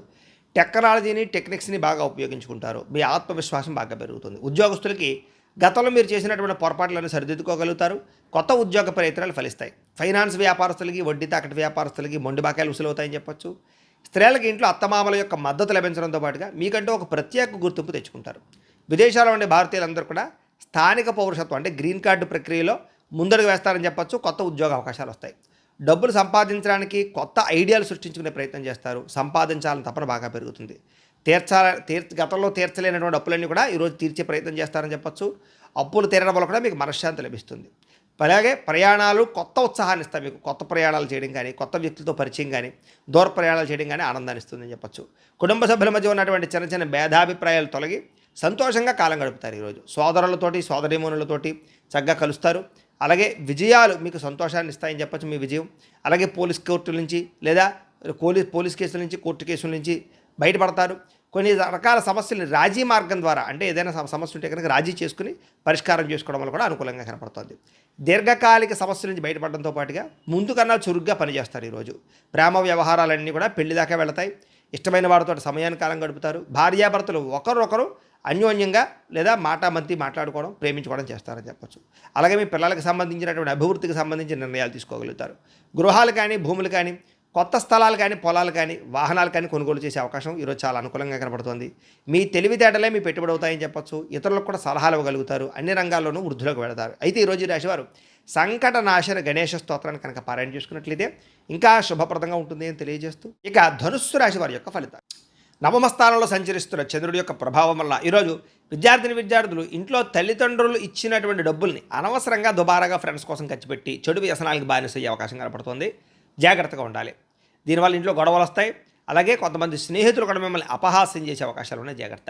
టెక్నాలజీని టెక్నిక్స్ని బాగా ఉపయోగించుకుంటారు. మీ ఆత్మవిశ్వాసం బాగా పెరుగుతుంది. ఉద్యోగస్తులకి గతంలో మీరు చేసినటువంటి పొరపాట్లను సరిదిద్దుకోగలుగుతారు. కొత్త ఉద్యోగ ప్రయత్నాలు ఫలిస్తాయి. ఫైనాన్స్ వ్యాపారస్తులకి, వడ్డీ తాకటి వ్యాపారస్తులకి మొండి బాకాయలు ఉసులవుతాయని చెప్పొచ్చు. స్త్రీలకు ఇంట్లో అత్తమామల యొక్క మద్దతు లభించడంతో పాటుగా మీకంటూ ఒక ప్రత్యేక గుర్తింపు తెచ్చుకుంటారు. విదేశాల్లో ఉండే భారతీయులందరూ కూడా స్థానిక పౌరసత్వం అంటే గ్రీన్ కార్డు ప్రక్రియలో ముందడుగు వేస్తారని చెప్పొచ్చు. కొత్త ఉద్యోగ అవకాశాలు వస్తాయి. డబ్బులు సంపాదించడానికి కొత్త ఐడియాలు సృష్టించుకునే ప్రయత్నం చేస్తారు. సంపాదించాలని తపన బాగా పెరుగుతుంది. గతంలో తీర్చలేనటువంటి అప్పులన్నీ కూడా ఈరోజు తీర్చే ప్రయత్నం చేస్తారని చెప్పొచ్చు. అప్పులు తీరడం వల్ల కూడా మీకు మనశ్శాంతి లభిస్తుంది. అలాగే ప్రయాణాలు కొత్త ఉత్సాహాన్ని ఇస్తాయి. మీకు కొత్త ప్రయాణాలు చేయడం కానీ, కొత్త వ్యక్తులతో పరిచయం కానీ, దూర ప్రయాణాలు చేయడం కానీ ఆనందాన్ని ఇస్తుందని చెప్పొచ్చు. కుటుంబ సభ్యుల మధ్య ఉన్నటువంటి చిన్న చిన్న భేదాభిప్రాయాలు తొలగి సంతోషంగా కాలం గడుపుతారు. ఈరోజు సోదరులతోటి, సోదరీమణులతోటి చక్కగా కలుస్తారు. అలాగే విజయాలు మీకు సంతోషాన్ని ఇస్తాయని చెప్పచ్చు. మీ విజయం అలాగే పోలీస్ కోర్టుల నుంచి లేదా పోలీస్ కేసుల నుంచి, కోర్టు కేసుల నుంచి బయటపడతారు. కొన్ని రకాల సమస్యలను రాజీ మార్గం ద్వారా అంటే ఏదైనా సమస్య ఉంటే కనుక రాజీ చేసుకుని పరిష్కారం చేసుకోవడం వల్ల కూడా అనుకూలంగా కనపడుతుంది. దీర్ఘకాలిక సమస్యల నుంచి బయటపడడంతో పాటుగా ముందు కన్నా చురుగ్గా పనిచేస్తారు. ఈరోజు ప్రేమ వ్యవహారాలన్నీ కూడా పెళ్లి దాకా వెళతాయి. ఇష్టమైన వారితో సమయాన్ని కాలం గడుపుతారు. భార్యాభర్తలు ఒకరొకరు అన్యోన్యంగా లేదా మాటామంతి మాట్లాడుకోవడం, ప్రేమించుకోవడం చేస్తారని చెప్పచ్చు. అలాగే మీ పిల్లలకు సంబంధించినటువంటి అభివృద్ధికి సంబంధించిన నిర్ణయాలు తీసుకోగలుగుతారు. గృహాలు కానీ, భూములు కానీ, కొత్త స్థలాలు కానీ, పొలాలు కానీ, వాహనాలు కానీ కొనుగోలు చేసే అవకాశం ఈరోజు చాలా అనుకూలంగా కనబడుతుంది. మీ తెలివితేటలే మీ పెట్టుబడి అవుతాయని చెప్పచ్చు. ఇతరులకు కూడా సలహాలు ఇవ్వగలుగుతారు. అన్ని రంగాల్లోనూ వృద్ధిలోకి వెళతారు. అయితే ఈరోజు ఈ రాశివారు సంకట నాశన గణేష స్తోత్రాన్ని కనుక పారాయణ చేసుకున్నట్లయితే ఇంకా శుభప్రదంగా ఉంటుంది అని తెలియజేస్తూ ఇక ధనుస్సు రాశి వారి యొక్క ఫలితాలు. నవమ స్థానంలో సంచరిస్తున్న చంద్రుడి యొక్క ప్రభావం వల్ల ఈరోజు విద్యార్థులు ఇంట్లో తల్లిదండ్రులు ఇచ్చినటువంటి డబ్బుల్ని అనవసరంగా దుబారాగా ఫ్రెండ్స్ కోసం ఖర్చు పెట్టి చెడు వ్యసనాలకు బానిసయ్యే అవకాశం కనపడుతుంది. జాగ్రత్తగా ఉండాలి. దీనివల్ల ఇంట్లో గొడవలు వస్తాయి. అలాగే కొంతమంది స్నేహితులు కూడా మిమ్మల్ని అపహాస్యం చేసే అవకాశాలు ఉన్నాయి. జాగ్రత్త.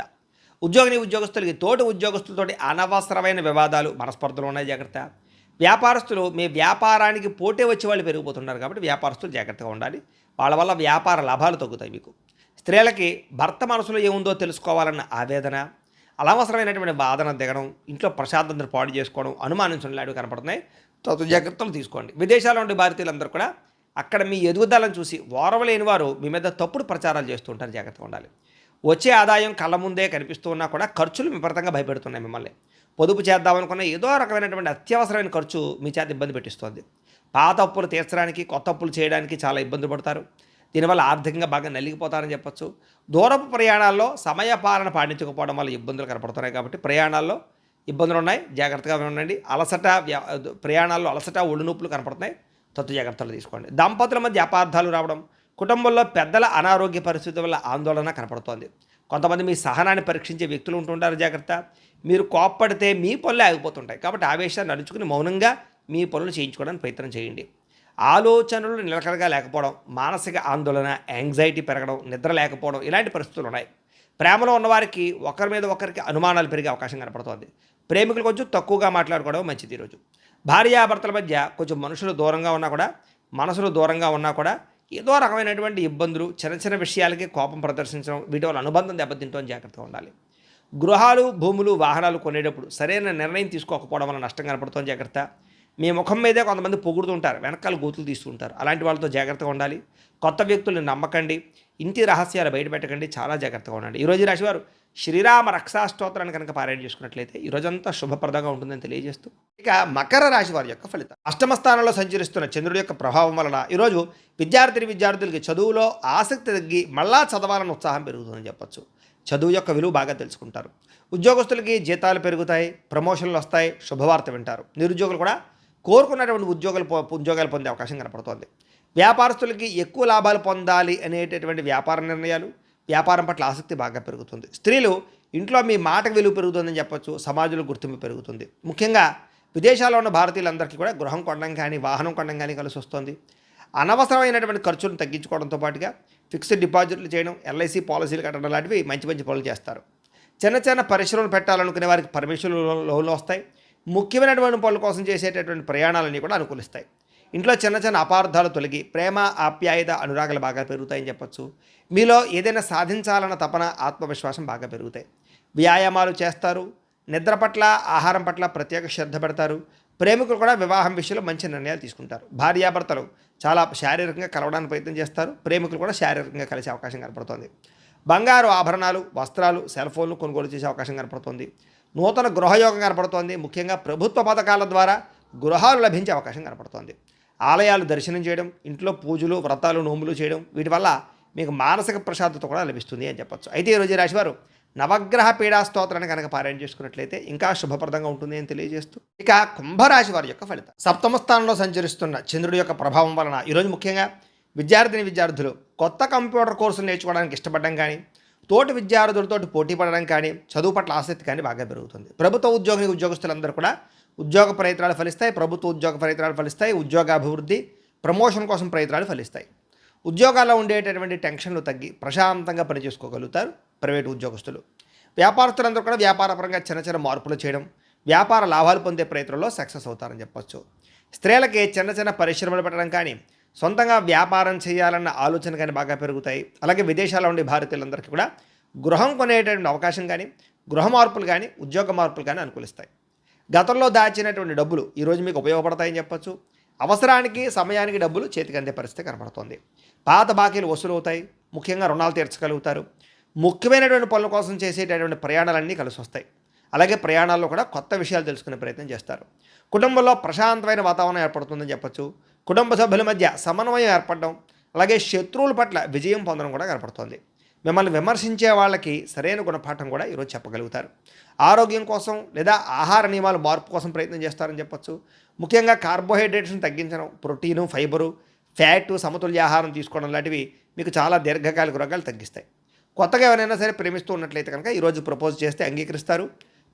ఉద్యోగస్తులకి తోటి ఉద్యోగస్తులతోటి అనవసరమైన వివాదాలు, మనస్పర్ధలు ఉన్నాయి. జాగ్రత్త. వ్యాపారస్తులు మీ వ్యాపారానికి పోటీ వచ్చే వాళ్ళు పెరిగిపోతున్నారు కాబట్టి వ్యాపారస్తులు జాగ్రత్తగా ఉండాలి. వాళ్ళ వల్ల వ్యాపార లాభాలు తగ్గుతాయి. మీకు స్త్రీలకి భర్త మనసులో ఏముందో తెలుసుకోవాలన్న ఆవేదన, అనవసరమైనటువంటి వాదన దిగడం, ఇంట్లో ప్రశాంతతను పాడు చేసుకోవడం, అనుమానించడం లాంటివి కనపడుతున్నాయి. జాగ్రత్తలు తీసుకోండి. విదేశాల్లో ఉండే భారతీయులందరూ కూడా అక్కడ మీ ఎదుగుదలను చూసి ఓరవలేని వారు మీ మీద తప్పుడు ప్రచారాలు చేస్తూ ఉంటారు. జాగ్రత్తగా ఉండాలి. వచ్చే ఆదాయం కళ్ళ ముందే కనిపిస్తూ ఉన్నా కూడా ఖర్చులు విపరీతంగా భయపెడుతున్నాయి. మిమ్మల్ని పొదుపు చేద్దామనుకున్న ఏదో రకమైనటువంటి అత్యవసరమైన ఖర్చు మీ చేత ఇబ్బంది పెట్టిస్తుంది. పాత అప్పులు తీర్చడానికి, కొత్త అప్పులు చేయడానికి చాలా ఇబ్బంది పడతారు. దీనివల్ల ఆర్థికంగా బాగా నలిగిపోతారని చెప్పచ్చు. దూరపు ప్రయాణాల్లో సమయపాలన పాటించకపోవడం వల్ల ఇబ్బందులు కనపడుతున్నాయి కాబట్టి ప్రయాణాల్లో ఇబ్బందులు ఉన్నాయి. జాగ్రత్తగా ఉండండి. ప్రయాణాల్లో అలసట, ఒళ్ళు నొప్పులు కనపడుతున్నాయి. జాగ్రత్తలు తీసుకోండి. దంపతుల మధ్య అపార్థాలు రావడం, కుటుంబంలో పెద్దల అనారోగ్య పరిస్థితి వల్ల ఆందోళన కనపడుతోంది. కొంతమంది మీ సహనాన్ని పరీక్షించే వ్యక్తులు ఉంటుంటారు. జాగ్రత్త. మీరు కోప్పడితే మీ పనులు ఆగిపోతుంటాయి కాబట్టి ఆవేశాన్ని అణుచుకుని మౌనంగా మీ పనులు చేయించుకోవడానికి ప్రయత్నం చేయండి. ఆలోచనలు నిలకడగా లేకపోవడం, మానసిక ఆందోళన, యాంగ్జైటీ పెరగడం, నిద్ర లేకపోవడం ఇలాంటి పరిస్థితులు ఉన్నాయి. ప్రేమలో ఉన్నవారికి ఒకరి మీద ఒకరికి అనుమానాలు పెరిగే అవకాశం కనపడుతోంది. ప్రేమికులు కొంచెం తక్కువగా మాట్లాడుకోవడం మంచిది. ఈరోజు భార్యాభర్తల మధ్య కొంచెం మనసులు దూరంగా ఉన్నా కూడా ఏదో రకమైనటువంటి ఇబ్బందులు, చిన్న చిన్న విషయాలకి కోపం ప్రదర్శించడం, వీటి వల్ల అనుబంధం దెబ్బతింటూ జాగ్రత్తగా ఉండాలి. గృహాలు, భూములు, వాహనాలు కొనేటప్పుడు సరైన నిర్ణయం తీసుకోకపోవడం వల్ల నష్టం కనపడుతుంది. జాగ్రత్త. మీ ముఖం మీదే కొంతమంది పొగుడుతుంటారు, వెనకాల గోతులు తీస్తుంటారు. అలాంటి వాళ్ళతో జాగ్రత్తగా ఉండాలి. కొత్త వ్యక్తులను నమ్మకండి. ఇంటి రహస్యాలు బయటపెట్టకండి. చాలా జాగ్రత్తగా ఉండండి. ఈరోజు రాశివారు శ్రీరామ రక్షాస్తోత్రాన్ని కనుక పారాయణ చేసుకున్నట్లయితే ఈరోజంతా శుభప్రదంగా ఉంటుందని తెలియజేస్తూ ఇక మకర రాశి వారి యొక్క ఫలితం. అష్టమ స్థానంలో సంచరిస్తున్న చంద్రుడి యొక్క ప్రభావం వలన ఈరోజు విద్యార్థులకి చదువులో ఆసక్తి తగ్గి మళ్ళా చదవాలని ఉత్సాహం పెరుగుతుందని చెప్పచ్చు. చదువు యొక్క విలువ బాగా తెలుసుకుంటారు. ఉద్యోగస్తులకి జీతాలు పెరుగుతాయి, ప్రమోషన్లు వస్తాయి, శుభవార్త వింటారు. నిరుద్యోగులు కూడా కోరుకున్నటువంటి ఉద్యోగాలు పొందే అవకాశం కనపడుతోంది. వ్యాపారస్తులకి ఎక్కువ లాభాలు పొందాలి అనేటటువంటి వ్యాపార నిర్ణయాలు, వ్యాపారం పట్ల ఆసక్తి బాగా పెరుగుతుంది. స్త్రీలు ఇంట్లో మీ మాటకు విలువ పెరుగుతుందని చెప్పచ్చు. సమాజంలో గుర్తింపు పెరుగుతుంది. ముఖ్యంగా విదేశాల్లో ఉన్న భారతీయులందరికీ కూడా గృహం కొనడం కానీ, వాహనం కొనడం కానీ కలిసి వస్తుంది. అనవసరమైనటువంటి ఖర్చులను తగ్గించుకోవడంతో పాటుగా ఫిక్స్డ్ డిపాజిట్లు చేయడం, ఎల్ఐసి పాలసీలు కట్టడం లాంటివి మంచి పనులు చేస్తారు. చిన్న చిన్న పరిశ్రమలు పెట్టాలనుకునే వారికి పర్మిషన్లు, లోన్లు వస్తాయి. ముఖ్యమైనటువంటి పనుల కోసం చేసేటటువంటి ప్రయాణాలన్నీ కూడా అనుకూలిస్తాయి. ఇంట్లో చిన్న చిన్న అపార్థాలు తొలగి ప్రేమ, ఆప్యాయత, అనురాగాలు బాగా పెరుగుతాయని చెప్పచ్చు. మీలో ఏదైనా సాధించాలన్న తపన, ఆత్మవిశ్వాసం బాగా పెరుగుతాయి. వ్యాయామాలు చేస్తారు. నిద్ర పట్ల, ఆహారం పట్ల ప్రత్యేక శ్రద్ధ పెడతారు. ప్రేమికులు కూడా వివాహం విషయంలో మంచి నిర్ణయాలు తీసుకుంటారు. భార్యాభర్తలు చాలా శారీరకంగా కలవడానికి ప్రయత్నం చేస్తారు. ప్రేమికులు కూడా శారీరకంగా కలిసే అవకాశం కనపడుతోంది. బంగారు ఆభరణాలు, వస్త్రాలు, సెల్ ఫోన్లు కొనుగోలు చేసే అవకాశం కనపడుతోంది. నూతన గృహయోగం కనపడుతోంది. ముఖ్యంగా ప్రభుత్వ పథకాల ద్వారా గృహాలు లభించే అవకాశం కనపడుతోంది. ఆలయాలు దర్శనం చేయడం, ఇంట్లో పూజలు, వ్రతాలు, నోములు చేయడం, వీటి వల్ల మీకు మానసిక ప్రశాంతత కూడా లభిస్తుంది అని చెప్పొచ్చు. అయితే ఈరోజు ఈ రాశివారు నవగ్రహ పీడా స్తోత్రాన్ని కనుక పారాయణ చేసుకున్నట్లయితే ఇంకా శుభప్రదంగా ఉంటుంది అని తెలియజేస్తూ, ఇక కుంభరాశి వారి యొక్క ఫలితం. సప్తమ స్థానంలో సంచరిస్తున్న చంద్రుడి యొక్క ప్రభావం వలన ఈరోజు ముఖ్యంగా విద్యార్థులు కొత్త కంప్యూటర్ కోర్సులు నేర్చుకోవడానికి ఇష్టపడడం కానీ, తోటి విద్యార్థులతో పోటీ పడడం కానీ, చదువు పట్ల ఆసక్తి కానీ బాగా పెరుగుతుంది. ప్రభుత్వ ఉద్యోగస్తులందరూ కూడా ఉద్యోగ ప్రయత్నాలు ఫలిస్తాయి. ప్రభుత్వ ఉద్యోగ ప్రయత్నాలు ఫలిస్తాయి. ఉద్యోగాభివృద్ధి, ప్రమోషన్ కోసం ప్రయత్నాలు ఫలిస్తాయి. ఉద్యోగాల్లో ఉండేటటువంటి టెన్షన్లు తగ్గి ప్రశాంతంగా పనిచేసుకోగలుగుతారు ప్రైవేటు ఉద్యోగస్తులు. వ్యాపారస్తులందరూ కూడా వ్యాపారపరంగా చిన్న చిన్న మార్పులు చేయడం, వ్యాపార లాభాలు పొందే ప్రయత్నంలో సక్సెస్ అవుతారని చెప్పొచ్చు. స్త్రీలకి చిన్న చిన్న పరిశ్రమలు పెట్టడం కానీ, సొంతంగా వ్యాపారం చేయాలన్న ఆలోచన కానీ బాగా పెరుగుతాయి. అలాగే విదేశాల్లో ఉండే భారతీయులందరికీ కూడా గృహం కొనేటటువంటి అవకాశం కానీ, గృహ మార్పులు కానీ, ఉద్యోగ మార్పులు కానీ అనుకూలిస్తాయి. గతంలో దాచినటువంటి డబ్బులు ఈరోజు మీకు ఉపయోగపడతాయని చెప్పొచ్చు. అవసరానికి, సమయానికి డబ్బులు చేతికి అందే పరిస్థితి కనపడుతుంది. పాత బాకీలు వసూలు అవుతాయి. ముఖ్యంగా రుణాలు తీర్చగలుగుతారు. ముఖ్యమైనటువంటి పనుల కోసం చేసేటటువంటి ప్రయాణాలన్నీ కలిసి వస్తాయి. అలాగే ప్రయాణాల్లో కూడా కొత్త విషయాలు తెలుసుకునే ప్రయత్నం చేస్తారు. కుటుంబంలో ప్రశాంతమైన వాతావరణం ఏర్పడుతుందని చెప్పొచ్చు. కుటుంబ సభ్యుల మధ్య సమన్వయం ఏర్పడడం, అలాగే శత్రువుల పట్ల విజయం పొందడం కూడా కనపడుతుంది. మిమ్మల్ని విమర్శించే వాళ్ళకి సరైన గుణపాఠం కూడా ఈరోజు చెప్పగలుగుతారు. ఆరోగ్యం కోసం లేదా ఆహార నియమాలు మార్పు కోసం ప్రయత్నం చేస్తారని చెప్పొచ్చు. ముఖ్యంగా కార్బోహైడ్రేట్స్ని తగ్గించడం, ప్రోటీను, ఫైబరు, ఫ్యాటు, సమతుల్య ఆహారం తీసుకోవడం లాంటివి మీకు చాలా దీర్ఘకాలిక రోగాలు తగ్గిస్తాయి. కొత్తగా ఎవరైనా సరే ప్రేమిస్తూ ఉన్నట్లయితే కనుక ఈరోజు ప్రపోజ్ చేస్తే అంగీకరిస్తారు.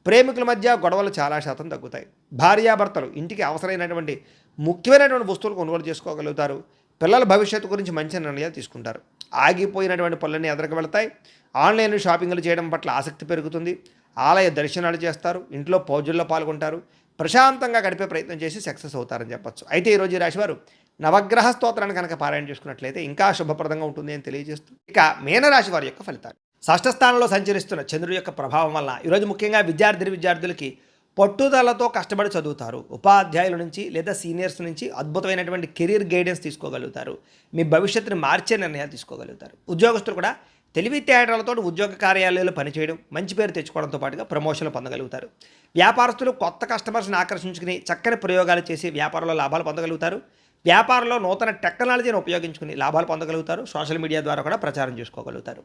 ప్రేమికుల మధ్య గొడవలు చాలా శాతం తగ్గుతాయి. భార్యాభర్తలు ఇంటికి అవసరమైనటువంటి ముఖ్యమైనటువంటి వస్తువులు కొనుగోలు చేసుకోగలుగుతారు. పిల్లల భవిష్యత్తు గురించి మంచి నిర్ణయాలు తీసుకుంటారు. ఆగిపోయినటువంటి పనులన్నీ ఎదురుకు వెళతాయి. ఆన్లైన్ షాపింగ్లు చేయడం పట్ల ఆసక్తి పెరుగుతుంది. ఆలయ దర్శనాలు చేస్తారు. ఇంట్లో పూజల్లో పాల్గొంటారు. ప్రశాంతంగా గడిపే ప్రయత్నం చేసి సక్సెస్ అవుతారని చెప్పొచ్చు. అయితే ఈరోజు ఈ రాశివారు నవగ్రహ స్తోత్రాన్ని కనుక పారాయణ చేసుకున్నట్లయితే ఇంకా శుభప్రదంగా ఉంటుంది అని తెలియజేస్తూ, ఇక మీనరాశి వారి యొక్క ఫలితాలు. షష్ఠ స్థానంలో సంచరిస్తున్న చంద్రుడి యొక్క ప్రభావం వల్ల ఈరోజు ముఖ్యంగా విద్యార్థులకి పట్టుదలతో కష్టపడి చదువుతారు. ఉపాధ్యాయుల నుంచి లేదా సీనియర్స్ నుంచి అద్భుతమైనటువంటి కెరీర్ గైడెన్స్ తీసుకోగలుగుతారు. మీ భవిష్యత్తుని మార్చే నిర్ణయాలు తీసుకోగలుగుతారు. ఉద్యోగస్తులు కూడా తెలివితేటలతో ఉద్యోగ కార్యాలయాల్లో పనిచేయడం, మంచి పేరు తెచ్చుకోవడంతో పాటుగా ప్రమోషన్లు పొందగలుగుతారు. వ్యాపారస్తులు కొత్త కస్టమర్స్ని ఆకర్షించుకుని చక్కని ప్రయోగాలు చేసి వ్యాపారంలో లాభాలు పొందగలుగుతారు. వ్యాపారంలో నూతన టెక్నాలజీని ఉపయోగించుకుని లాభాలు పొందగలుగుతారు. సోషల్ మీడియా ద్వారా కూడా ప్రచారం చేసుకోగలుగుతారు.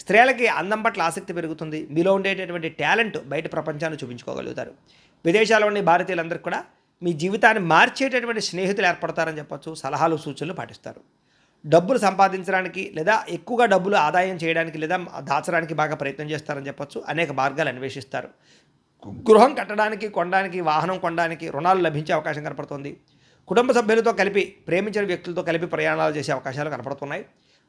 స్త్రీలకి అందం పట్ల ఆసక్తి పెరుగుతుంది. మీలో ఉండేటటువంటి టాలెంట్ బయట ప్రపంచాన్ని చూపించుకోగలుగుతారు. విదేశాల్లో ఉండే భారతీయులందరికీ కూడా మీ జీవితాన్ని మార్చేటటువంటి స్నేహితులు ఏర్పడతారని చెప్పొచ్చు. సలహాలు, సూచనలు పాటిస్తారు. డబ్బులు సంపాదించడానికి లేదా ఎక్కువగా డబ్బులు ఆదాయం చేయడానికి లేదా దాచడానికి బాగా ప్రయత్నం చేస్తారని చెప్పొచ్చు. అనేక మార్గాలు అన్వేషిస్తారు. గృహం కట్టడానికి, కొనడానికి, వాహనం కొనడానికి రుణాలు లభించే అవకాశం కనపడుతుంది. కుటుంబ సభ్యులతో కలిపి, ప్రేమించిన వ్యక్తులతో కలిపి ప్రయాణాలు చేసే అవకాశాలు కనపడుతున్నాయి.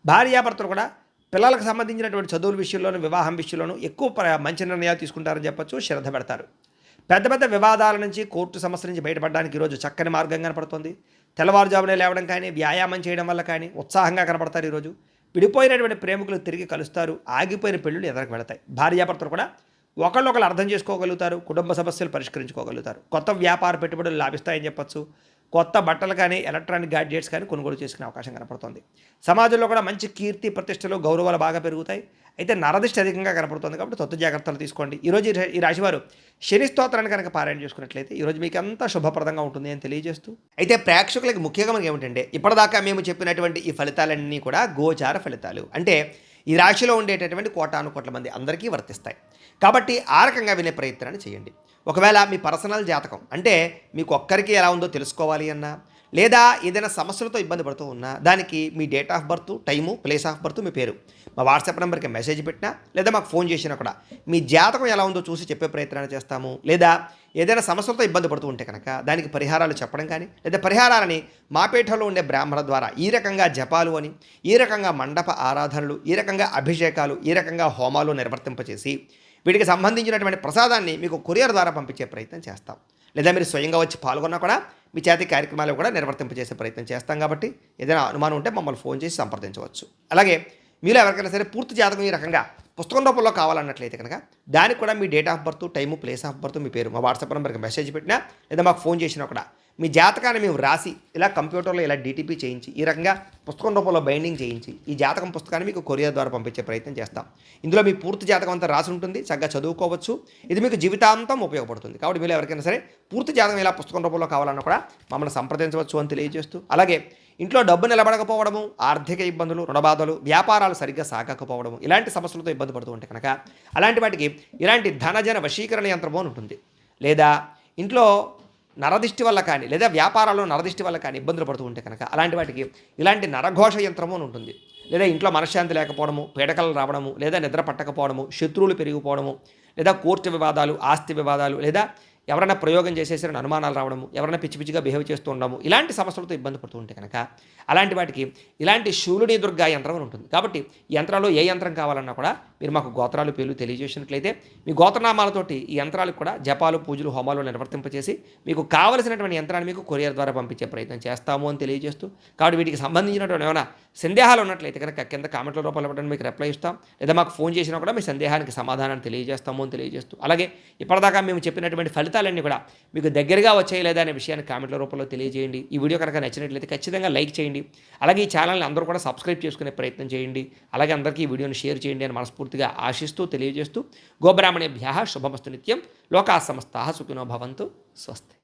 భార్యాభర్తలు కూడా పిల్లలకు సంబంధించినటువంటి చదువుల విషయంలోనూ, వివాహం విషయంలోనూ ఎక్కువ మంచి నిర్ణయాలు తీసుకుంటారని చెప్పొచ్చు. శ్రద్ధ పెడతారు. పెద్ద పెద్ద వివాదాల నుంచి, కోర్టు సమస్య నుంచి బయటపడడానికి ఈరోజు చక్కని మార్గం కనపడుతుంది. తెల్లవారుజామునే లేవడం కానీ, వ్యాయామం చేయడం వల్ల కానీ ఉత్సాహంగా కనపడతారు. ఈరోజు విడిపోయినటువంటి ప్రేమికులు తిరిగి కలుస్తారు. ఆగిపోయిన పెళ్ళిళ్ళు ఎదురుకు వెళతాయి. భార్యాభర్తలు కూడా ఒకళ్ళొకరు అర్థం చేసుకోగలుగుతారు. కుటుంబ సమస్యలు పరిష్కరించుకోగలుగుతారు. కొత్త వ్యాపార పెట్టుబడులు లాభిస్తాయని చెప్పొచ్చు. కొత్త బట్టలు కానీ, ఎలక్ట్రానిక్ గ్యాడ్జెట్స్ కానీ కొనుగోలు చేసుకునే అవకాశం కనపడుతుంది. సమాజంలో కూడా మంచి కీర్తి, ప్రతిష్టలు, గౌరవాలు బాగా పెరుగుతాయి. అయితే నరదిష్టి అధికంగా కనపడుతుంది కాబట్టి తొత్తు జాగ్రత్తలు తీసుకోండి. ఈరోజు ఈ రాశివారు శని స్తోత్రాన్ని కనుక పారాయణ చేసుకున్నట్లయితే ఈరోజు మీకు అంతా శుభప్రదంగా ఉంటుంది అని తెలియజేస్తూ, అయితే ప్రేక్షకులకి ముఖ్యంగా మనకి ఏమిటంటే, ఇప్పటిదాకా మేము చెప్పినటువంటి ఈ ఫలితాలన్నీ కూడా గోచార ఫలితాలు. అంటే ఈ రాశిలో ఉండేటటువంటి కోటాను కోట్ల మంది అందరికీ వర్తిస్తాయి. కాబట్టి ఆ రకంగా వినే ప్రయత్నాన్ని చేయండి. ఒకవేళ మీ పర్సనల్ జాతకం అంటే మీకు ఒక్కరికి ఎలా ఉందో తెలుసుకోవాలి అన్నా, లేదా ఏదైనా సమస్యలతో ఇబ్బంది పడుతూ ఉన్నా, దానికి మీ date of birth, time, place of birth, మీ పేరు మా వాట్సాప్ నెంబర్కి మెసేజ్ పెట్టినా, లేదా మాకు ఫోన్ చేసినా కూడా మీ జాతకం ఎలా ఉందో చూసి చెప్పే ప్రయత్నాన్ని చేస్తాము. లేదా ఏదైనా సమస్యలతో ఇబ్బంది పడుతూ ఉంటే కనుక దానికి పరిహారాలు చెప్పడం కానీ, లేదా పరిహారాలని మా పీఠంలో ఉండే బ్రాహ్మణ ద్వారా ఈ రకంగా జపాలు అని, ఈ రకంగా మండప ఆరాధనలు, ఈ రకంగా అభిషేకాలు, ఈ రకంగా హోమాలు నిర్వర్తింపచేసి వీటికి సంబంధించినటువంటి ప్రసాదాన్ని మీకు కొరియర్ ద్వారా పంపించే ప్రయత్నం చేస్తాం. లేదా మీరు స్వయంగా వచ్చి పాల్గొన్నా కూడా మీ చేతి కార్యక్రమాలు కూడా నిర్వర్తింపజేసే ప్రయత్నం చేస్తాం. కాబట్టి ఏదైనా అనుమానం ఉంటే మమ్మల్ని ఫోన్ చేసి సంప్రదించవచ్చు. అలాగే మీలో ఎవరికైనా సరే పూర్తి జాతకం ఈ రకంగా పుస్తకం రూపంలో కావాలన్నట్లయితే కనుక దానికి కూడా మీ date of birth, time, place of birth, మీ పేరు మా వాట్సాప్ నెంబర్కి మెసేజ్ పెట్టినా లేదా మాకు ఫోన్ చేసినా కూడా మీ జాతకాన్ని మేము రాసి ఇలా కంప్యూటర్లో ఇలా డీటీపీ చేయించి ఈ రకంగా పుస్తకం రూపంలో బైండింగ్ చేయించి ఈ జాతకం పుస్తకాన్ని మీకు కొరియర్ ద్వారా పంపించే ప్రయత్నం చేస్తాం. ఇందులో మీ పూర్తి జాతకం అంతా రాసి ఉంటుంది, చక్కగా చదువుకోవచ్చు. ఇది మీకు జీవితాంతం ఉపయోగపడుతుంది. కాబట్టి మీరు ఎవరికైనా సరే పూర్తి జాతకం ఇలా పుస్తకం రూపంలో కావాలన్నా కూడా మమ్మల్ని సంప్రదించవచ్చు అని తెలియజేస్తూ, అలాగే ఇంట్లో డబ్బు నిలబడకపోవడము, ఆర్థిక ఇబ్బందులు, రుణబాధలు, వ్యాపారాలు సరిగ్గా సాగకపోవడము ఇలాంటి సమస్యలతో ఇబ్బంది పడుతూ ఉంటే కనుక అలాంటి వాటికి ఇలాంటి ధనజన వశీకరణ యంత్రము అని ఉంటుంది. లేదా ఇంట్లో నరదిష్టి వల్ల కానీ లేదా వ్యాపారాల్లో నరదిష్టి వల్ల కానీ ఇబ్బందులు పడుతూ ఉంటే కనుక అలాంటి వాటికి ఇలాంటి నరఘోష యంత్రము అని ఉంటుంది. లేదా ఇంట్లో మనశ్శాంతి లేకపోవడము, పీడకలు రావడము, లేదా నిద్ర పట్టకపోవడము, శత్రువులు పెరిగిపోవడము, లేదా కోర్టు వివాదాలు, ఆస్తి వివాదాలు, లేదా ఎవరైనా ప్రయోగం చేసేసరికి అనుమానాలు రావడము, ఎవరైనా పిచ్చి పిచ్చిగా బిహేవ్ చేస్తూ ఉండడము ఇలాంటి సమస్యలతో ఇబ్బంది పడుతూ ఉంటే కనుక అలాంటి వాటికి ఇలాంటి శూలుని దుర్గా యంత్రం అని ఉంటుంది. కాబట్టి ఈ యంత్రాల్లో ఏ యంత్రం కావాలన్నా కూడా మీరు మాకు గోత్రాలు పేర్లు తెలియజేసినట్లయితే మీ గోత్రనామాలతోటి ఈ యంత్రాలకు కూడా జపాలు, పూజలు, హోమాలు నిర్వర్తింపచేసి మీకు కావలసినటువంటి యంత్రాన్ని మీకు కొరియర్ ద్వారా పంపించే ప్రయత్నం చేస్తాము అని తెలియజేస్తూ, కాబట్టి వీటికి సంబంధించినటువంటి ఏమైనా సందేహాలు ఉన్నట్లయితే కనుక కింద కామెంట్ల రూపంలో ఇవ్వడానికి మీకు రిప్లై ఇస్తాం. లేదా మాకు ఫోన్ చేసినా కూడా మీ సందేహానికి సమాధానాన్ని తెలియజేస్తాము అని తెలియజేస్తూ, అలాగే ఇప్పటిదాకా మేము చెప్పినటువంటి ఫలితాలన్నీ కూడా మీకు దగ్గరగా వచ్చాయి లేదా అనే విషయాన్ని కామెంట్ల రూపంలో తెలియజేయండి. ఈ వీడియో కనుక నచ్చినట్లయితే ఖచ్చితంగా లైక్ చేయండి. అలాగే ఈ ఛానల్ని అందరూ కూడా సబ్స్క్రైబ్ చేసుకునే ప్రయత్నం చేయండి. అలాగే అందరికీ ఈ వీడియోని షేర్ చేయండి అని మనస్ఫూర్తిగా ఆశిస్తూ తెలియజేస్తూ, గోబ్రాహ్మణేభ్యః శుభమస్తు నిత్యం. లోకాః సమస్తాః సుఖినో భవంతు. స్వస్తి.